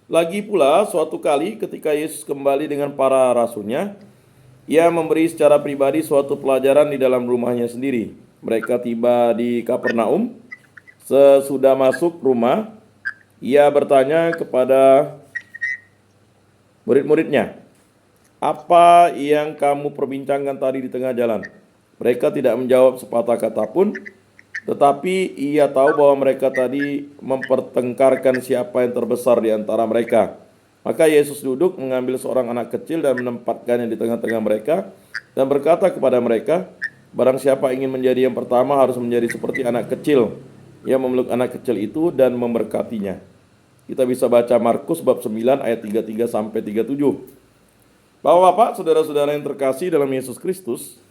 Lagi pula, suatu kali ketika Yesus kembali dengan para rasulnya, ia memberi secara pribadi suatu pelajaran di dalam rumahnya sendiri. Mereka tiba di Kapernaum. Sesudah masuk rumah, ia bertanya kepada murid-muridnya, "Apa yang kamu perbincangkan tadi di tengah jalan?" Mereka tidak menjawab sepatah kata pun, tetapi ia tahu bahwa mereka tadi mempertengkarkan siapa yang terbesar di antara mereka. Maka Yesus duduk, mengambil seorang anak kecil dan menempatkannya di tengah-tengah mereka, dan berkata kepada mereka, "Barang siapa ingin menjadi yang pertama harus menjadi seperti anak kecil." Ia memeluk anak kecil itu dan memberkatinya. Kita bisa baca Markus bab 9 ayat 33 sampai 37. Bapak-bapak, saudara-saudara yang terkasih dalam Yesus Kristus,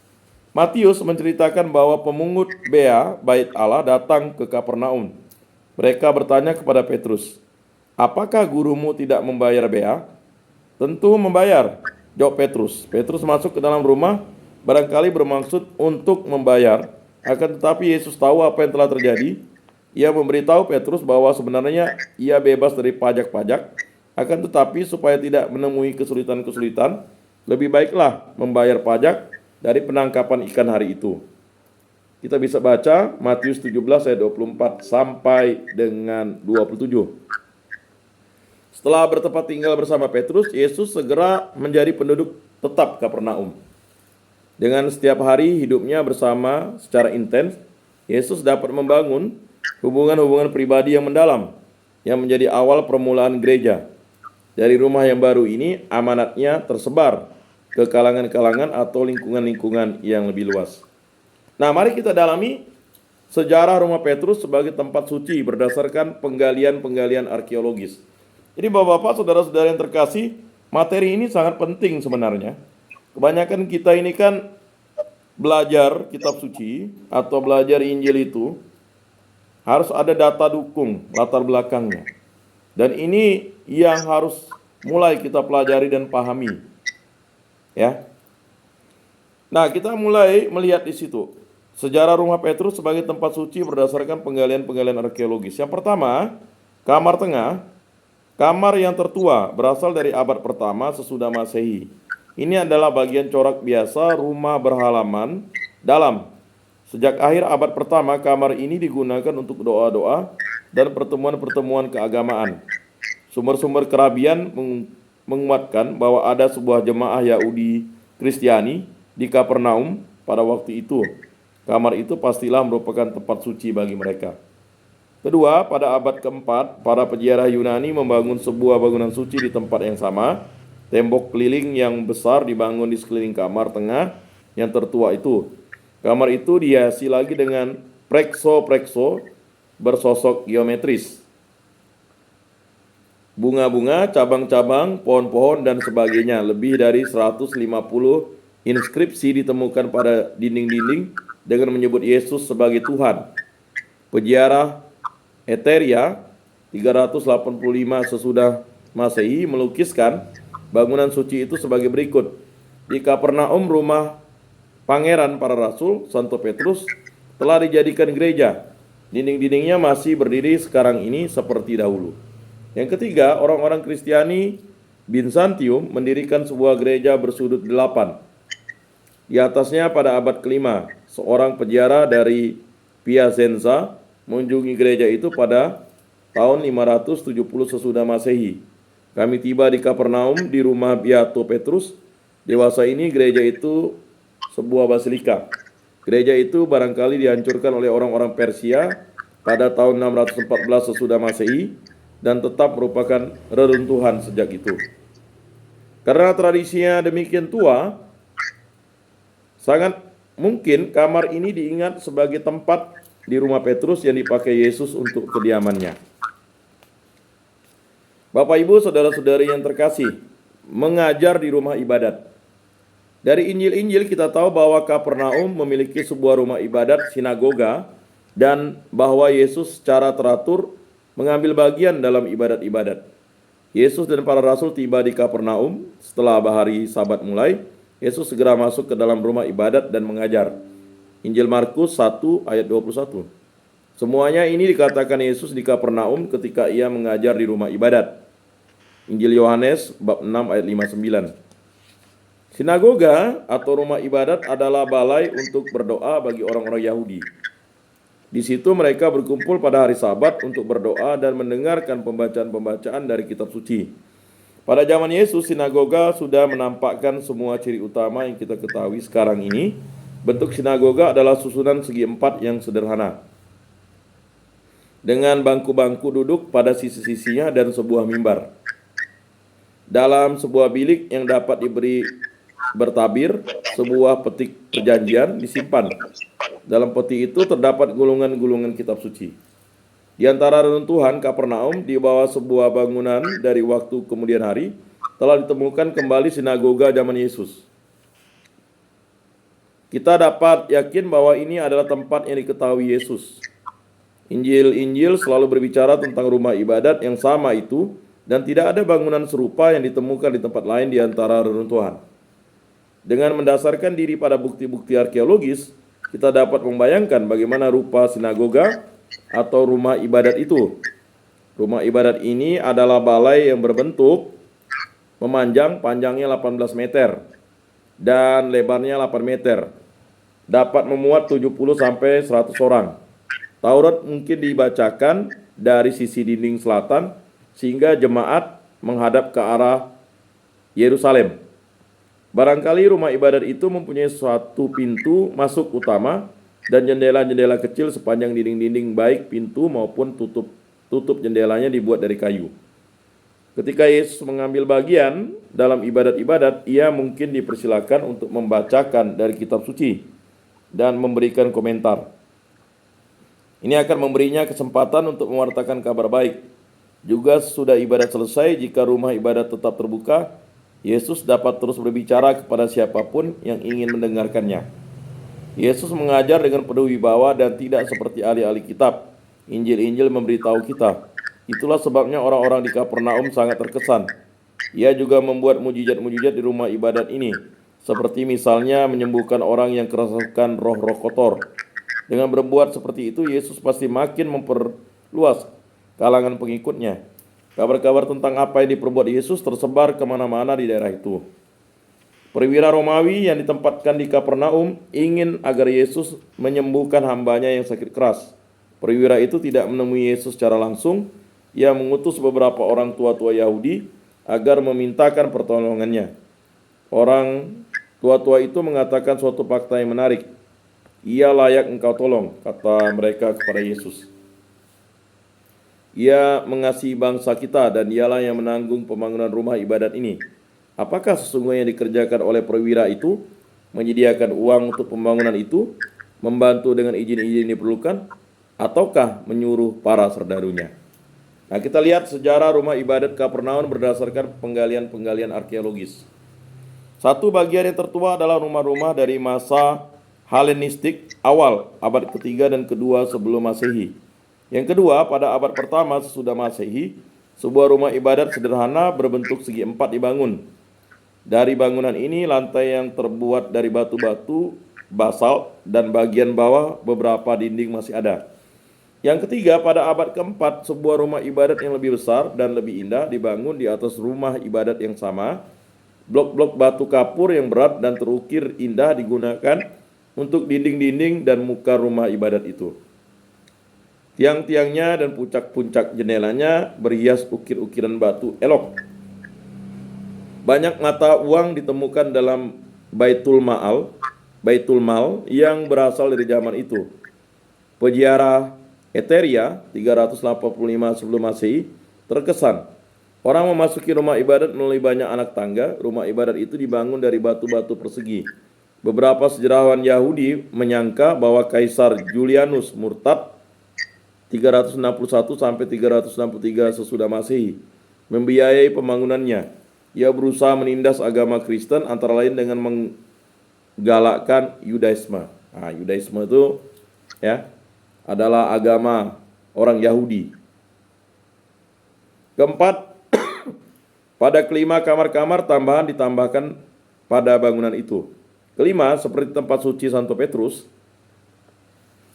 Matius menceritakan bahwa pemungut bea bait Allah datang ke Kapernaum. Mereka bertanya kepada Petrus, "Apakah gurumu tidak membayar bea?" "Tentu membayar," jawab Petrus. Petrus masuk ke dalam rumah, barangkali bermaksud untuk membayar. Akan tetapi Yesus tahu apa yang telah terjadi. Ia memberitahu Petrus bahwa sebenarnya ia bebas dari pajak-pajak. Akan tetapi supaya tidak menemui kesulitan-kesulitan, lebih baiklah membayar pajak dari penangkapan ikan hari itu. Kita bisa baca Matius 17 ayat 24 sampai dengan 27. Setelah bertempat tinggal bersama Petrus, Yesus segera menjadi penduduk tetap Kapernaum. Dengan setiap hari hidupnya bersama secara intens, Yesus dapat membangun hubungan-hubungan pribadi yang mendalam, yang menjadi awal permulaan gereja. Dari rumah yang baru ini, amanatnya tersebar ke kalangan-kalangan atau lingkungan-lingkungan yang lebih luas. Nah, mari kita dalami sejarah rumah Petrus sebagai tempat suci berdasarkan penggalian-penggalian arkeologis. Jadi bapak-bapak, saudara-saudara yang terkasih, materi ini sangat penting sebenarnya. Kebanyakan kita ini kan belajar kitab suci atau belajar Injil itu harus ada data dukung latar belakangnya. Dan ini yang harus mulai kita pelajari dan pahami. Ya. Nah, kita mulai melihat di situ sejarah rumah Petrus sebagai tempat suci berdasarkan penggalian-penggalian arkeologis. Yang pertama, kamar tengah, kamar yang tertua berasal dari abad pertama sesudah Masehi. Ini adalah bagian corak biasa rumah berhalaman dalam. Sejak akhir abad pertama, kamar ini digunakan untuk doa-doa dan pertemuan-pertemuan keagamaan. Sumber-sumber Kerabian menguatkan bahwa ada sebuah jemaah Yahudi Kristiani di Kapernaum pada waktu itu. Kamar itu pastilah merupakan tempat suci bagi mereka. Kedua, pada abad keempat, para peziarah Yunani membangun sebuah bangunan suci di tempat yang sama. Tembok keliling yang besar dibangun di sekeliling kamar tengah yang tertua itu. Kamar itu dihiasi lagi dengan prekso-prekso bersosok geometris, bunga-bunga, cabang-cabang, pohon-pohon, dan sebagainya. Lebih dari 150 inskripsi ditemukan pada dinding-dinding dengan menyebut Yesus sebagai Tuhan. Peziarah Eteria 385 sesudah Masehi melukiskan bangunan suci itu sebagai berikut. Di Kapernaum, rumah Pangeran para Rasul, Santo Petrus, telah dijadikan gereja. Dinding-dindingnya masih berdiri sekarang ini seperti dahulu. Yang ketiga, orang-orang Kristiani Byzantium mendirikan sebuah gereja bersudut 8. Di atasnya pada abad kelima, seorang peziarah dari Piacenza mengunjungi gereja itu pada tahun 570 sesudah Masehi. Kami tiba di Kapernaum di rumah Beato Petrus. Dewasa ini gereja itu sebuah basilika. Gereja itu barangkali dihancurkan oleh orang-orang Persia pada tahun 614 sesudah Masehi dan tetap merupakan reruntuhan sejak itu. Karena tradisinya demikian tua, sangat mungkin kamar ini diingat sebagai tempat di rumah Petrus yang dipakai Yesus untuk kediamannya. Bapak, Ibu, saudara-saudari yang terkasih, mengajar di rumah ibadat. Dari Injil-Injil kita tahu bahwa Kapernaum memiliki sebuah rumah ibadat sinagoga dan bahwa Yesus secara teratur mengambil bagian dalam ibadat-ibadat. Yesus dan para rasul tiba di Kapernaum setelah hari Sabat mulai. Yesus segera masuk ke dalam rumah ibadat dan mengajar. Injil Markus 1 ayat 21. Semuanya ini dikatakan Yesus di Kapernaum ketika ia mengajar di rumah ibadat. Injil Yohanes bab 6 ayat 59. Sinagoga atau rumah ibadat adalah balai untuk berdoa bagi orang-orang Yahudi. Di situ mereka berkumpul pada hari Sabat untuk berdoa dan mendengarkan pembacaan-pembacaan dari kitab suci. Pada zaman Yesus, sinagoga sudah menampakkan semua ciri utama yang kita ketahui sekarang ini. Bentuk sinagoga adalah susunan segi empat yang sederhana, dengan bangku-bangku duduk pada sisi-sisinya dan sebuah mimbar. Dalam sebuah bilik yang dapat diberi bertabir, sebuah peti perjanjian disimpan. Dalam peti itu terdapat gulungan-gulungan kitab suci. Di antara reruntuhan Kapernaum, di bawah sebuah bangunan dari waktu kemudian hari, telah ditemukan kembali sinagoga zaman Yesus. Kita dapat yakin bahwa ini adalah tempat yang diketahui Yesus. Injil-Injil selalu berbicara tentang rumah ibadat yang sama itu, dan tidak ada bangunan serupa yang ditemukan di tempat lain di antara reruntuhan. Dengan mendasarkan diri pada bukti-bukti arkeologis, kita dapat membayangkan bagaimana rupa sinagoga atau rumah ibadat itu. Rumah ibadat ini adalah balai yang berbentuk memanjang, panjangnya 18 meter dan lebarnya 8 meter. Dapat memuat 70 sampai 100 orang. Taurat mungkin dibacakan dari sisi dinding selatan sehingga jemaat menghadap ke arah Yerusalem. Barangkali rumah ibadat itu mempunyai suatu pintu masuk utama dan jendela-jendela kecil sepanjang dinding-dinding, baik pintu maupun tutup jendelanya dibuat dari kayu. Ketika Yesus mengambil bagian dalam ibadat-ibadat, ia mungkin dipersilakan untuk membacakan dari kitab suci dan memberikan komentar. Ini akan memberinya kesempatan untuk mewartakan kabar baik. Juga sudah ibadat selesai, jika rumah ibadat tetap terbuka, Yesus dapat terus berbicara kepada siapapun yang ingin mendengarkannya. Yesus mengajar dengan penuh wibawa dan tidak seperti ahli-ahli kitab. Injil-Injil memberitahu kita. Itulah sebabnya orang-orang di Kapernaum sangat terkesan. Ia juga membuat mujizat-mujizat di rumah ibadat ini, seperti misalnya menyembuhkan orang yang kerasukan roh-roh kotor. Dengan berbuat seperti itu, Yesus pasti makin memperluas kalangan pengikutnya. Kabar-kabar tentang apa yang diperbuat Yesus tersebar kemana-mana di daerah itu. Perwira Romawi yang ditempatkan di Kapernaum ingin agar Yesus menyembuhkan hambanya yang sakit keras. Perwira itu tidak menemui Yesus secara langsung. Ia mengutus beberapa orang tua-tua Yahudi agar memintakan pertolongannya. Orang tua-tua itu mengatakan suatu fakta yang menarik. Ia layak engkau tolong, kata mereka kepada Yesus. Ia mengasihi bangsa kita dan dialah yang menanggung pembangunan rumah ibadat ini. Apakah sesungguhnya yang dikerjakan oleh perwira itu? Menyediakan uang untuk pembangunan itu? Membantu dengan izin-izin yang diperlukan? Ataukah menyuruh para serdarunya? Nah, kita lihat sejarah rumah ibadat Kapernaum berdasarkan penggalian-penggalian arkeologis. Satu bagian yang tertua adalah rumah-rumah dari masa Helenistik awal abad ketiga dan kedua sebelum Masehi. Yang kedua, pada abad pertama sesudah Masehi, sebuah rumah ibadat sederhana berbentuk segi empat dibangun. Dari bangunan ini, lantai yang terbuat dari batu-batu, basalt, dan bagian bawah beberapa dinding masih ada. Yang ketiga, pada abad keempat, sebuah rumah ibadat yang lebih besar dan lebih indah dibangun di atas rumah ibadat yang sama. Blok-blok batu kapur yang berat dan terukir indah digunakan untuk dinding-dinding dan muka rumah ibadat itu. Tiang-tiangnya dan puncak-puncak jendelanya berhias ukir-ukiran batu elok. Banyak mata uang ditemukan dalam Baitul Mal yang berasal dari zaman itu. Peziarah Eteria 385 sebelum Masehi terkesan. Orang memasuki rumah ibadat melalui banyak anak tangga. Rumah ibadat itu dibangun dari batu-batu persegi. Beberapa sejarawan Yahudi menyangka bahwa Kaisar Julianus murtad 361 sampai 363 sesudah Masehi membiayai pembangunannya. Ia berusaha menindas agama Kristen antara lain dengan menggalakkan Yudaisme. Nah, Yudaisme itu ya adalah agama orang Yahudi. Keempat, pada kelima kamar-kamar tambahan ditambahkan pada bangunan itu. Kelima, seperti tempat suci Santo Petrus,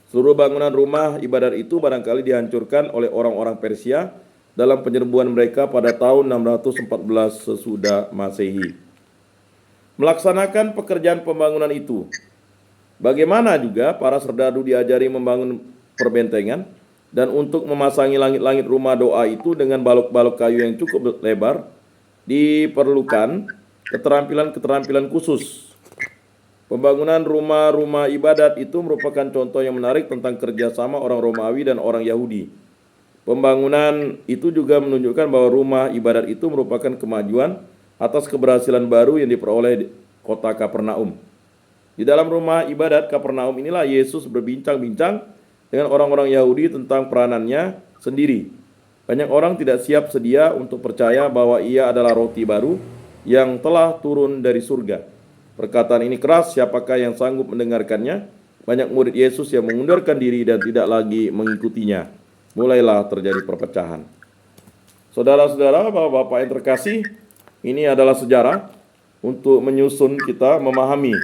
seluruh bangunan rumah ibadat itu barangkali dihancurkan oleh orang-orang Persia dalam penyerbuan mereka pada tahun 614 sesudah Masehi. Melaksanakan pekerjaan pembangunan itu, bagaimana juga para serdadu diajari membangun perbentengan, dan untuk memasangi langit-langit rumah doa itu dengan balok-balok kayu yang cukup lebar, diperlukan keterampilan-keterampilan khusus. Pembangunan rumah-rumah ibadat itu merupakan contoh yang menarik tentang kerjasama orang Romawi dan orang Yahudi. Pembangunan itu juga menunjukkan bahwa rumah ibadat itu merupakan kemajuan atas keberhasilan baru yang diperoleh di kota Kapernaum. Di dalam rumah ibadat Kapernaum inilah Yesus berbincang-bincang dengan orang-orang Yahudi tentang peranannya sendiri. Banyak orang tidak siap sedia untuk percaya bahwa ia adalah roti baru yang telah turun dari surga. Perkataan ini keras, siapakah yang sanggup mendengarkannya? Banyak murid Yesus yang mengundurkan diri dan tidak lagi mengikutinya. Mulailah terjadi perpecahan. Saudara-saudara, bapak-bapak yang terkasih, ini adalah sejarah untuk menyusun kita memahami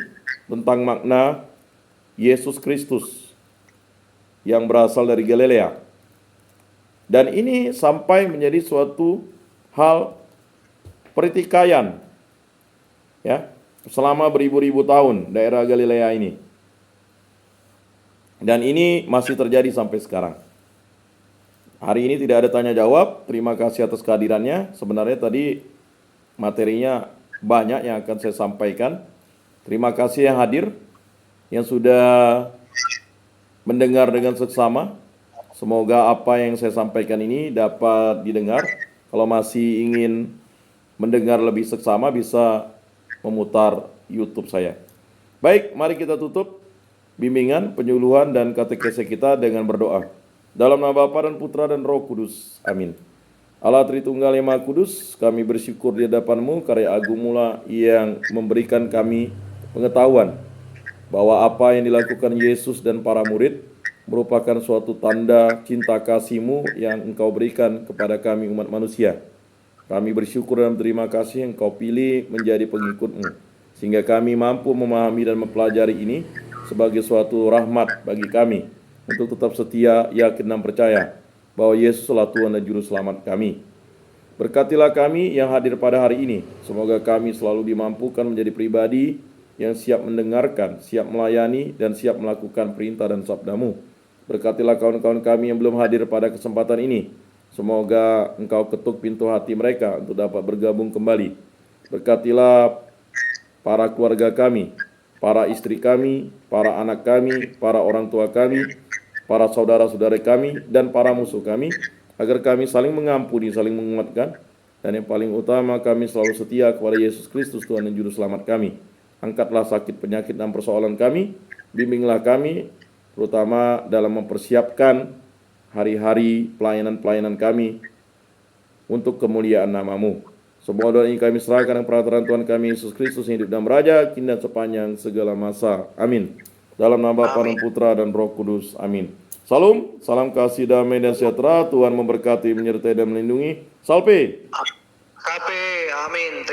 tentang makna Yesus Kristus yang berasal dari Galilea. Dan ini sampai menjadi suatu hal pertikaian, ya, selama beribu-ribu tahun daerah Galilea ini. Dan ini masih terjadi sampai sekarang. Hari ini tidak ada tanya jawab. Terima kasih atas kehadirannya. Sebenarnya tadi materinya banyak yang akan saya sampaikan. Terima kasih yang hadir, yang sudah mendengar dengan seksama. Semoga apa yang saya sampaikan ini dapat didengar. Kalau masih ingin mendengar lebih seksama, bisa memutar YouTube saya. Baik, mari kita tutup bimbingan, penyuluhan, dan katekese kita dengan berdoa. Dalam nama Bapa dan Putra dan Roh Kudus. Amin. Allah Tritunggal yang Maha Kudus, kami bersyukur di hadapan-Mu karya agung mula yang memberikan kami pengetahuan bahwa apa yang dilakukan Yesus dan para murid merupakan suatu tanda cinta kasih-Mu yang Engkau berikan kepada kami umat manusia. Kami bersyukur dan terima kasih Engkau pilih menjadi pengikut-Mu, sehingga kami mampu memahami dan mempelajari ini sebagai suatu rahmat bagi kami untuk tetap setia, yakin dan percaya bahwa Yesuslah Tuhan dan Juru Selamat kami. Berkatilah kami yang hadir pada hari ini. Semoga kami selalu dimampukan menjadi pribadi yang siap mendengarkan, siap melayani, dan siap melakukan perintah dan sabda-Mu. Berkatilah kawan-kawan kami yang belum hadir pada kesempatan ini. Semoga Engkau ketuk pintu hati mereka untuk dapat bergabung kembali. Berkatilah para keluarga kami, para istri kami, para anak kami, para orang tua kami, para saudara-saudara kami, dan para musuh kami, agar kami saling mengampuni, saling menguatkan, dan yang paling utama kami selalu setia kepada Yesus Kristus Tuhan dan Juru Selamat kami. Angkatlah sakit, penyakit, dan persoalan kami, bimbinglah kami, terutama dalam mempersiapkan hari-hari pelayanan-pelayanan kami untuk kemuliaan nama-Mu. Semua doa ini kami serahkan dengan peraturan Tuhan kami Yesus Kristus yang hidup dan beraja kini dan sepanjang segala masa. Amin. Dalam nama Bapa dan Putra dan Roh Kudus. Amin. Salam, salam kasih, damai dan sejahtera. Tuhan memberkati, menyertai dan melindungi. Salpe. Amin.